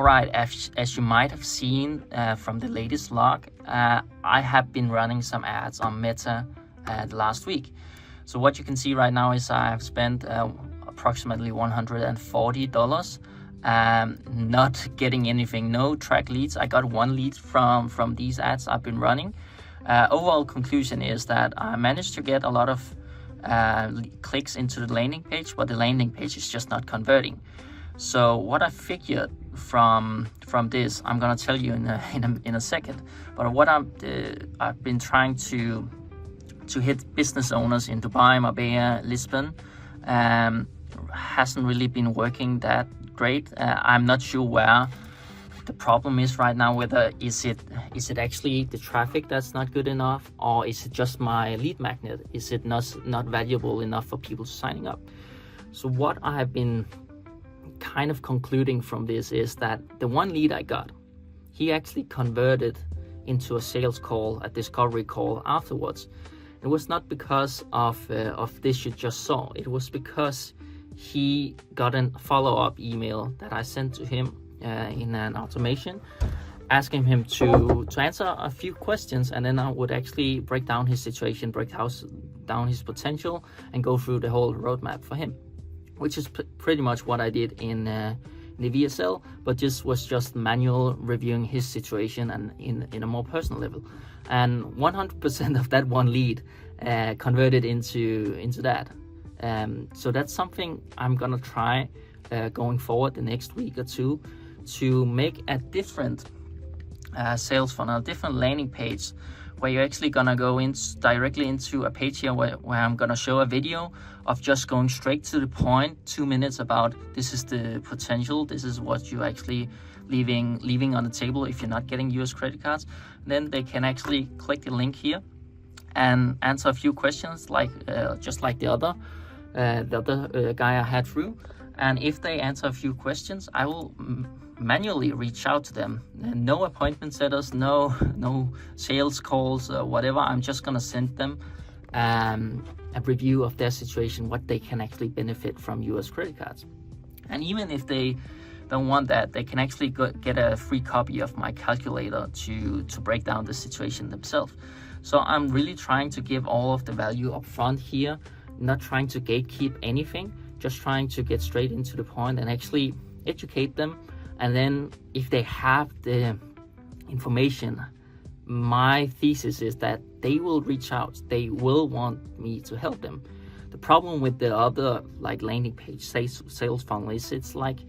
All right, as you might have seen from the latest log, I have been running some ads on Meta the last week. So what you can see right now is I've spent approximately $140, not getting anything, no track leads. I got one lead from these ads I've been running. Overall conclusion is that I managed to get a lot of clicks into the landing page, but the landing page is just not converting. So what I figured from this, I'm gonna tell you in a second. But what I've been trying to hit business owners in Dubai, Marbella, Lisbon, hasn't really been working that great. I'm not sure where the problem is right now. Whether is it actually the traffic that's not good enough, or is it just my lead magnet? Is it not valuable enough for people signing up? So what I have been kind of concluding from this is that the one lead I got, he actually converted into a sales call, a discovery call afterwards. It was not because of this you just saw. It was because he got a follow-up email that I sent to him in an automation, asking him to answer a few questions, and then I would actually break down his situation, break down his potential, and go through the whole roadmap for him, which is pretty much what I did in the VSL, but this was just manual reviewing his situation and in a more personal level. And 100% of that one lead converted into that. So that's something I'm gonna try going forward the next week or two, to make a different sales funnel, a different landing page, where you're actually gonna go directly into a page here where I'm gonna show a video of just going straight to the point, 2 minutes, about this is the potential, this is what you actually leaving on the table if you're not getting US credit cards. Then they can actually click the link here and answer a few questions, like just like the other guy I had through. And if they answer a few questions, I will manually reach out to them. No appointment setters, no sales calls, whatever. I'm just gonna send them a review of their situation, what they can actually benefit from US credit cards. And even if they don't want that, they can actually get a free copy of my calculator to break down the situation themselves. So I'm really trying to give all of the value up front here, not trying to gatekeep anything, just trying to get straight into the point and actually educate them. And then if they have the information, my thesis is that they will reach out, they will want me to help them. The problem with the other landing page sales funnel is it's like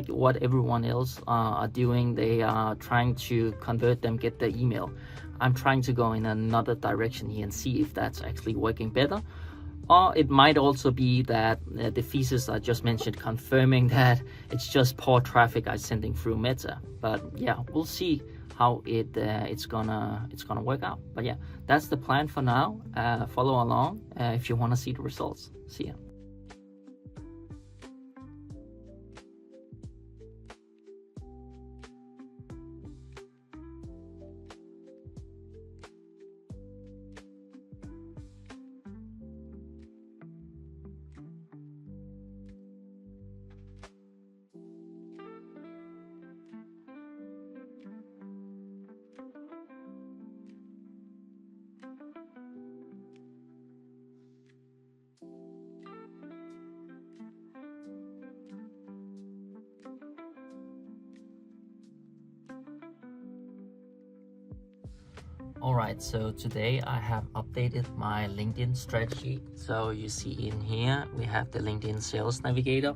what everyone else are doing. They are trying to convert them, get the email. I'm trying to go in another direction here and see if that's actually working better. Or it might also be that the thesis I just mentioned confirming that it's just poor traffic I'm sending through Meta. But yeah, we'll see how it's gonna work out. But yeah, that's the plan for now. Follow along if you want to see the results. See ya. Alright, so today I have updated my LinkedIn strategy. So you see in here, we have the LinkedIn Sales Navigator.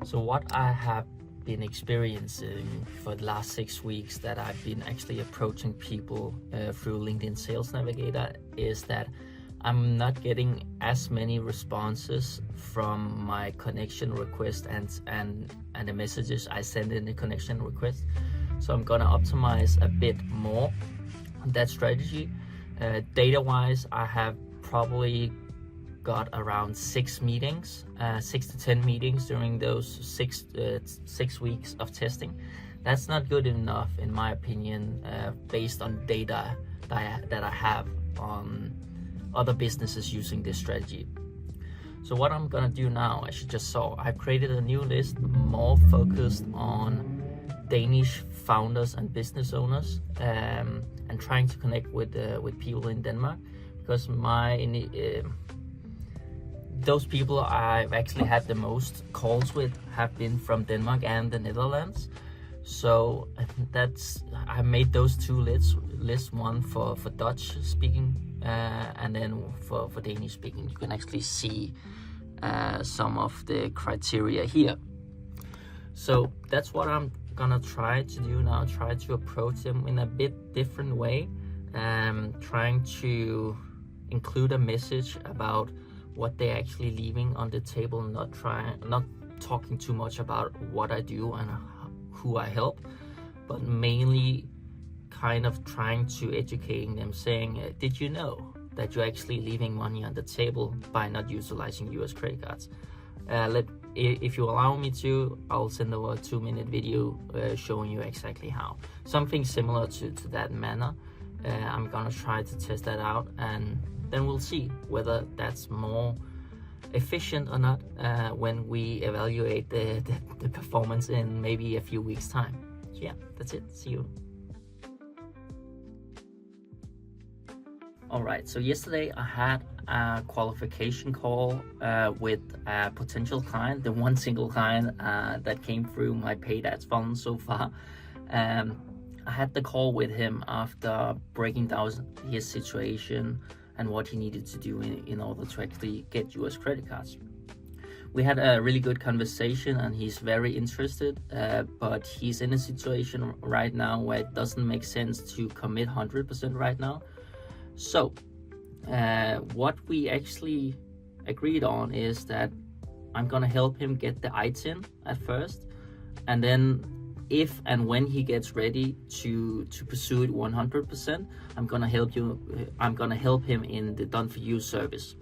So what I have been experiencing for the last 6 weeks that I've been actually approaching people through LinkedIn Sales Navigator is that I'm not getting as many responses from my connection request and the messages I send in the connection request. So I'm gonna optimize a bit more that strategy. Data-wise, I have probably got around 6 meetings, 6 to 10 meetings during those 6 weeks of testing. That's not good enough, in my opinion, based on data that I have on other businesses using this strategy. So what I'm gonna do now, as you just saw, I've created a new list more focused on Danish founders and business owners, and trying to connect with people in Denmark, because those people I've actually had the most calls with have been from Denmark and the Netherlands. So I made those two lists, one for Dutch speaking and then for Danish speaking. You can actually see some of the criteria here. So that's what I'm gonna try to do now, try to approach them in a bit different way, trying to include a message about what they're actually leaving on the table, not talking too much about what I do and who I help, but mainly kind of trying to educating them, saying, did you know that you're actually leaving money on the table by not utilizing US credit cards? If you allow me to, I'll send over a 2-minute video showing you exactly how. Something similar to that manner. I'm gonna try to test that out, and then we'll see whether that's more efficient or not when we evaluate the performance in maybe a few weeks time. So yeah, that's it. See you. All right, so yesterday I had a qualification call with a potential client, the one single client that came through my paid ads funnel so far. I had the call with him after breaking down his situation and what he needed to do in order to actually get US credit cards. We had a really good conversation and he's very interested, but he's in a situation right now where it doesn't make sense to commit 100% right now. So what we actually agreed on is that I'm gonna help him get the ITIN at first, and then if and when he gets ready to pursue it 100%, I'm gonna help him in the Done For You service.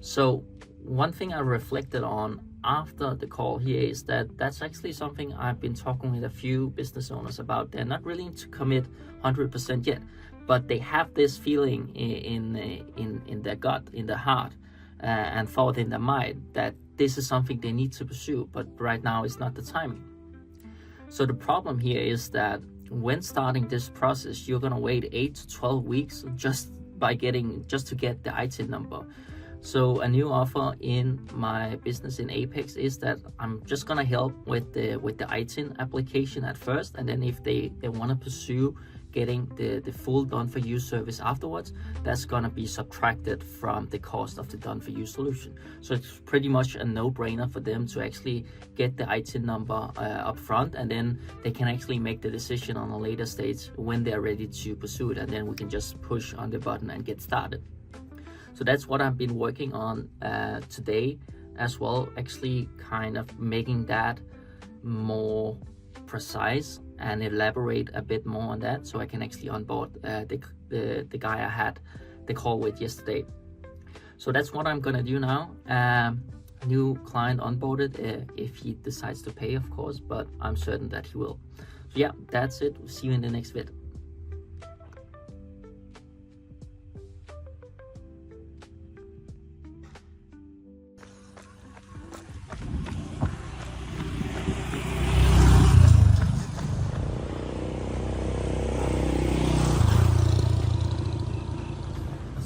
So one thing I reflected on after the call here is that that's actually something I've been talking with a few business owners about. They're not willing to commit 100% yet, but they have this feeling in their gut, in their heart, and thought in their mind that this is something they need to pursue, but right now is not the timing. So the problem here is that when starting this process, you're gonna wait 8 to 12 weeks just to get the ITIN number. So a new offer in my business in Apex is that I'm just gonna help with the ITIN application at first, and then if they wanna pursue getting the full Done For You service afterwards, that's gonna be subtracted from the cost of the Done For You solution. So it's pretty much a no-brainer for them to actually get the ITIN number up front, and then they can actually make the decision on a later stage when they're ready to pursue it, and then we can just push on the button and get started. So that's what I've been working on today as well, actually kind of making that more precise and elaborate a bit more on that, so I can actually onboard the guy I had the call with yesterday. So that's what I'm gonna do now. New client onboarded, if he decides to pay, of course, but I'm certain that he will. So yeah, that's it. We'll see you in the next vid.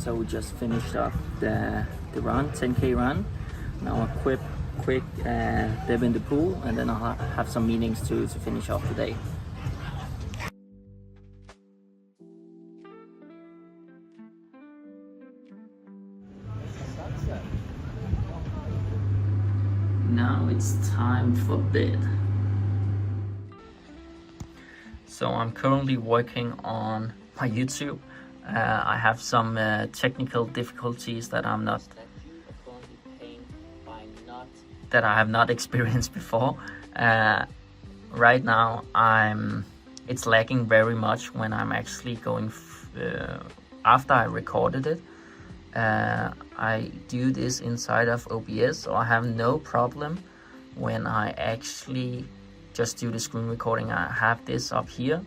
So we just finished off the run, 10K run. Now a quick dip in the pool, and then I'll have some meetings to finish off the day. Now it's time for bid. So I'm currently working on my YouTube. I have some technical difficulties that I have not experienced before. Right now it's lagging very much when I'm actually going after I recorded it. I do this inside of OBS, so I have no problem when I actually just do the screen recording. I have this up here,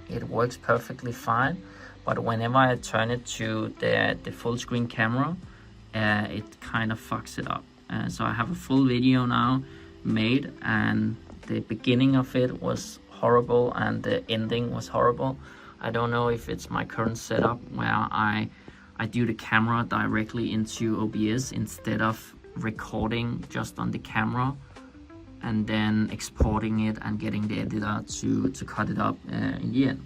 it works perfectly fine. But whenever I turn it to the full screen camera, it kind of fucks it up. So I have a full video now made, and the beginning of it was horrible and the ending was horrible. I don't know if it's my current setup where I do the camera directly into OBS instead of recording just on the camera and then exporting it and getting the editor to cut it up in the end.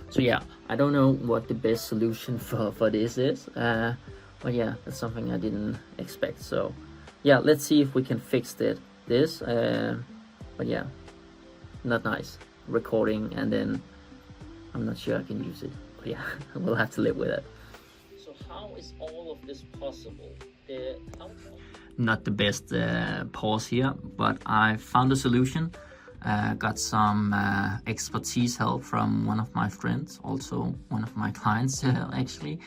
So yeah, I don't know what the best solution for this is, but yeah, that's something I didn't expect. So yeah, let's see if we can fix this. But yeah, not nice recording and then I'm not sure I can use it. But yeah, we'll have to live with it. So how is all of this possible? Not the best pause here, but I found a solution. Got some expertise help from one of my friends, also one of my clients actually.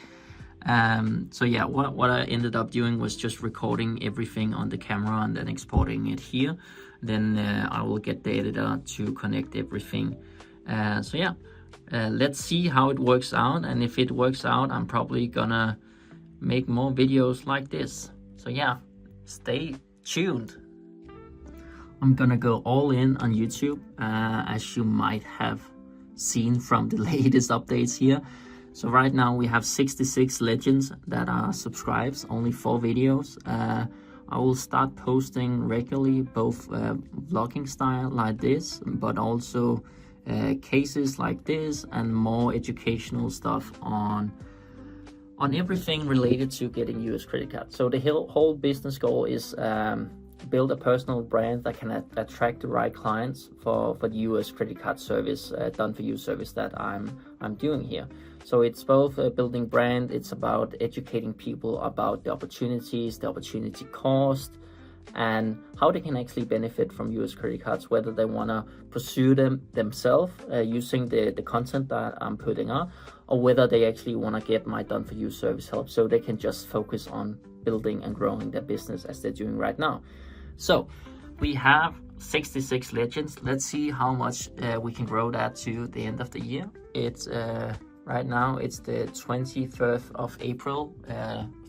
So yeah, what I ended up doing was just recording everything on the camera and then exporting it here. Then I will get the editor to connect everything. So yeah, let's see how it works out, and if it works out, I'm probably gonna make more videos like this. So yeah, stay tuned. I'm gonna go all in on YouTube, as you might have seen from the latest updates here. So right now we have 66 legends that are subscribed, only 4 videos. I will start posting regularly, both vlogging style like this, but also cases like this and more educational stuff on everything related to getting US credit cards. So the whole business goal is build a personal brand that can attract the right clients for the US credit card service, done for you service that I'm doing here. So it's both building brand, it's about educating people about the opportunities, the opportunity cost, and how they can actually benefit from US credit cards, whether they want to pursue them themselves using the content that I'm putting out, or whether they actually want to get my done for you service help so they can just focus on building and growing their business as they're doing right now. So we have 66 legends. Let's see how much we can grow that to the end of the year. It's right now it's the 23rd of April,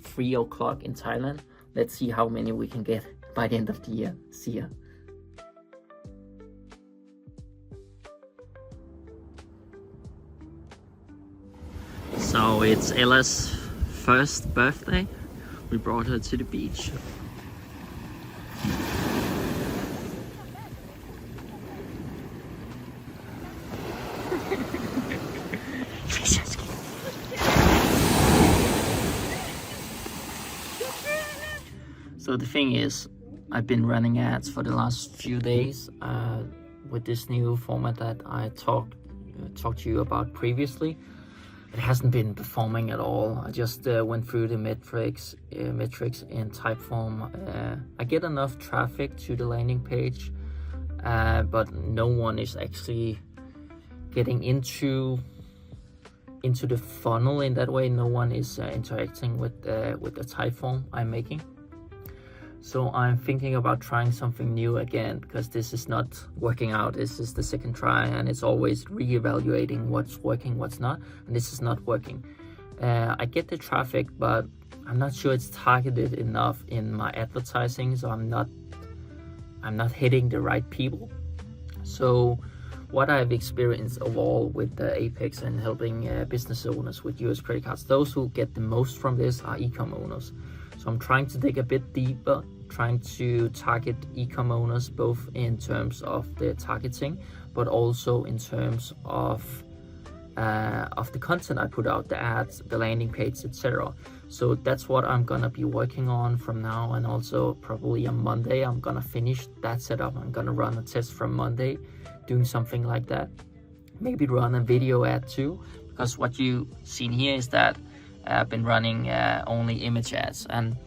3 o'clock in Thailand. Let's see how many we can get by the end of the year. See ya. So it's Ella's first birthday. We brought her to the beach. So the thing is, I've been running ads for the last few days with this new format that I talked to you about previously. It hasn't been performing at all. I just went through the metrics in Typeform. I get enough traffic to the landing page, but no one is actually getting into the funnel in that way. No one is interacting with the Typeform I'm making. So I'm thinking about trying something new again, because this is not working out. This is the second try, and it's always re-evaluating what's working, what's not, and this is not working. I get the traffic, but I'm not sure it's targeted enough in my advertising, so I'm not hitting the right people. So what I've experienced overall with the Apex and helping business owners with US credit cards, those who get the most from this are e-com owners. So I'm trying to dig a bit deeper, trying to target e-com owners, both in terms of the targeting, but also in terms of the content I put out, the ads, the landing page, etc. So that's what I'm gonna be working on from now, and also probably on Monday I'm gonna finish that setup. I'm gonna run a test from Monday, doing something like that. Maybe run a video ad too, because what you've seen here is that I've been running only image ads, and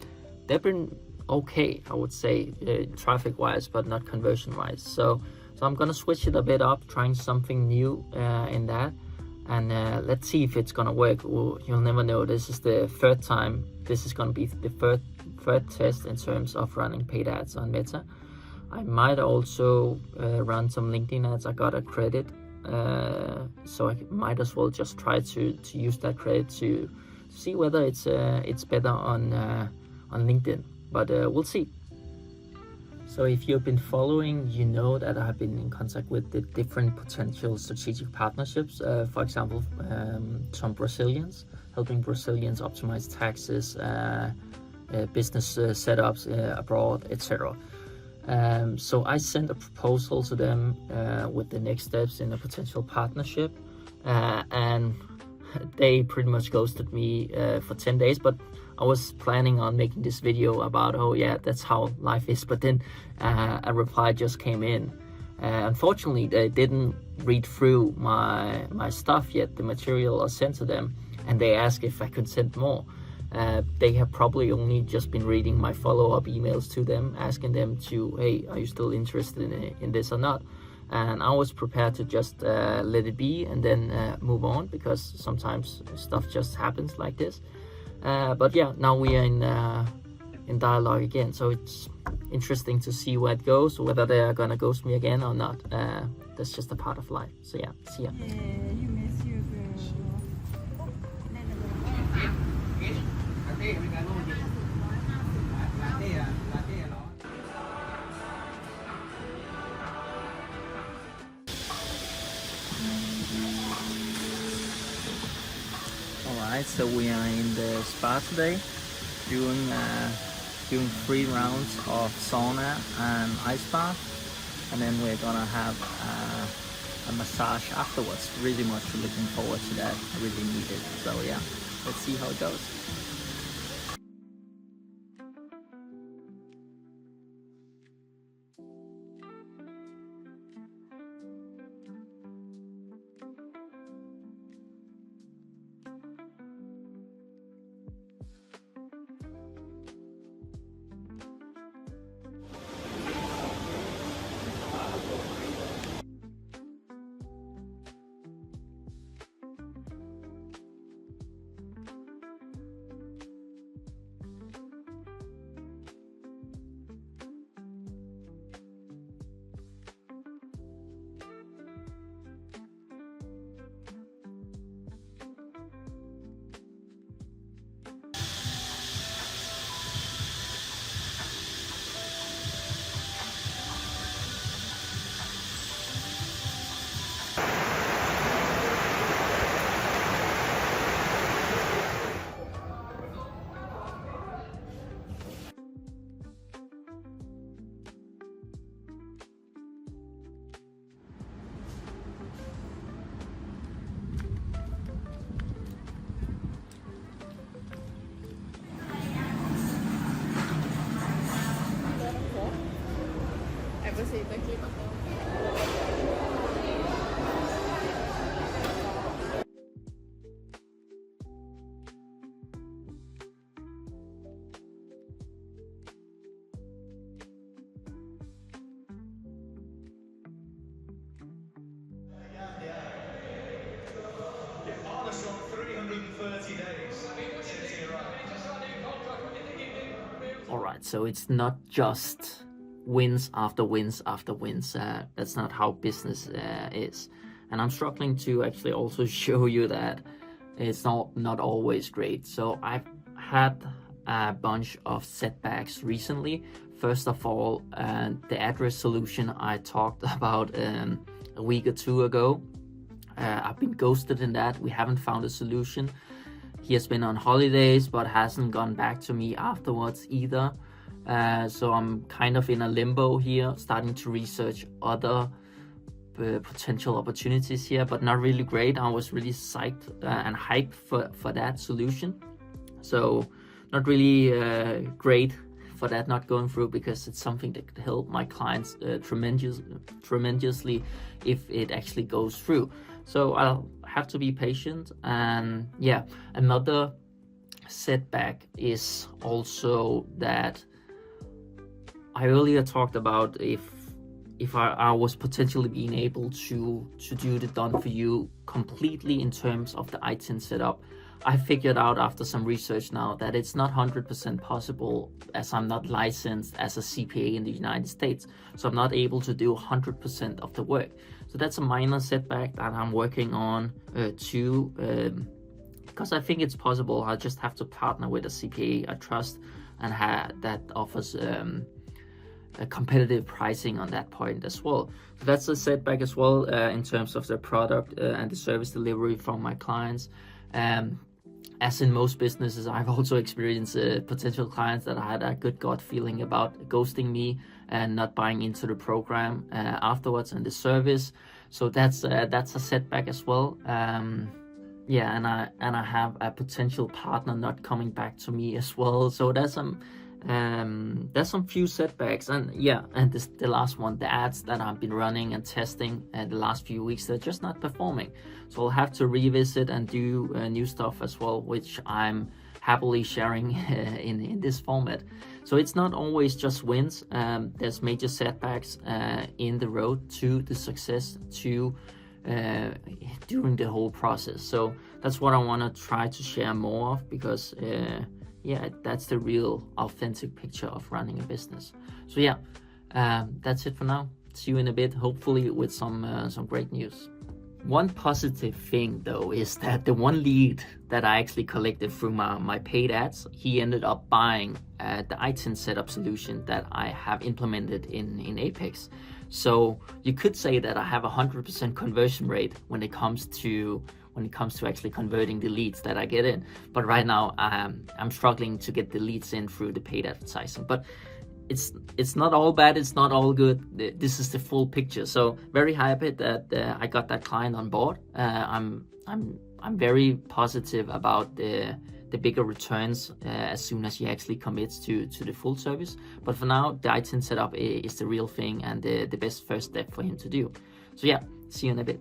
they've been okay, I would say, traffic wise, but not conversion wise. So I'm gonna switch it a bit up, trying something new in that, and let's see if it's gonna work. Well, you'll never know. This is the third time. This is gonna be the third test in terms of running paid ads on Meta. I might also run some LinkedIn ads. I got a credit, so I might as well just try to use that credit to see whether it's better on LinkedIn, but we'll see. So if you've been following, you know that I've been in contact with the different potential strategic partnerships. For example, some Brazilians, helping Brazilians optimize taxes, business setups abroad, etc. So I sent a proposal to them with the next steps in a potential partnership, and they pretty much ghosted me for 10 days, but I was planning on making this video about, oh yeah, that's how life is, but then a reply just came in. Unfortunately, they didn't read through my stuff yet, the material I sent to them, and they asked if I could send more. They have probably only just been reading my follow-up emails to them, asking them to, hey, are you still interested in this or not? And I was prepared to just let it be and then move on, because sometimes stuff just happens like this. But yeah, now we are in dialogue again, so it's interesting to see where it goes, whether they are gonna ghost me again or not. That's just a part of life. So yeah, see ya. You miss your girl. Alright, so we are in the spa today, doing 3 rounds of sauna and ice bath, and then we're gonna have a massage afterwards. Really much looking forward to that. I really need it. So yeah, let's see how it goes. Cosita aqui, bateu. Alright, so it's not just wins after wins after wins. That's not how business is. And I'm struggling to actually also show you that it's not always great. So I've had a bunch of setbacks recently. First of all, the address solution I talked about a week or two ago. I've been ghosted in that. We haven't found a solution. He has been on holidays but hasn't gone back to me afterwards either. So I'm kind of in a limbo here, starting to research other potential opportunities here, but not really great. I was really psyched and hyped for that solution. So not really great for that not going through, because it's something that could help my clients tremendously if it actually goes through. So I'll have to be patient. And yeah, another setback is also that I earlier talked about if I was potentially being able to do the done for you completely in terms of the ITIN setup. I figured out after some research now that it's not 100% possible, as I'm not licensed as a CPA in the United States. So I'm not able to do 100% of the work. So that's a minor setback that I'm working on too, because I think it's possible. I just have to partner with a CPA I trust and that offers competitive pricing on that point as well. So that's a setback as well in terms of the product and the service delivery from my clients. As in most businesses, I've also experienced potential clients that I had a good gut feeling about ghosting me and not buying into the program afterwards and the service. So that's a setback as well. Yeah, and I have a potential partner not coming back to me as well. So there's some few setbacks, and the last one, the ads that I've been running and testing the last few weeks, they're just not performing. So I'll have to revisit and do new stuff as well, which I'm happily sharing in this format. So it's not always just wins. There's major setbacks in the road to the success during the whole process. So that's what I want to try to share more of, because that's the real authentic picture of running a business. So that's it for now. See you in a bit, hopefully with some great news. One positive thing though is that the one lead that I actually collected through my paid ads, he ended up buying the iTunes setup solution that I have implemented in Apex. So you could say that I have 100% conversion rate when it comes to actually converting the leads that I get in. But right now I'm struggling to get the leads in through the paid advertising. But it's not all bad, it's not all good. This is the full picture. So very happy that I got that client on board. I'm very positive about the bigger returns as soon as he actually commits to the full service. But for now, the iTunes setup is the real thing and the best first step for him to do. So see you in a bit.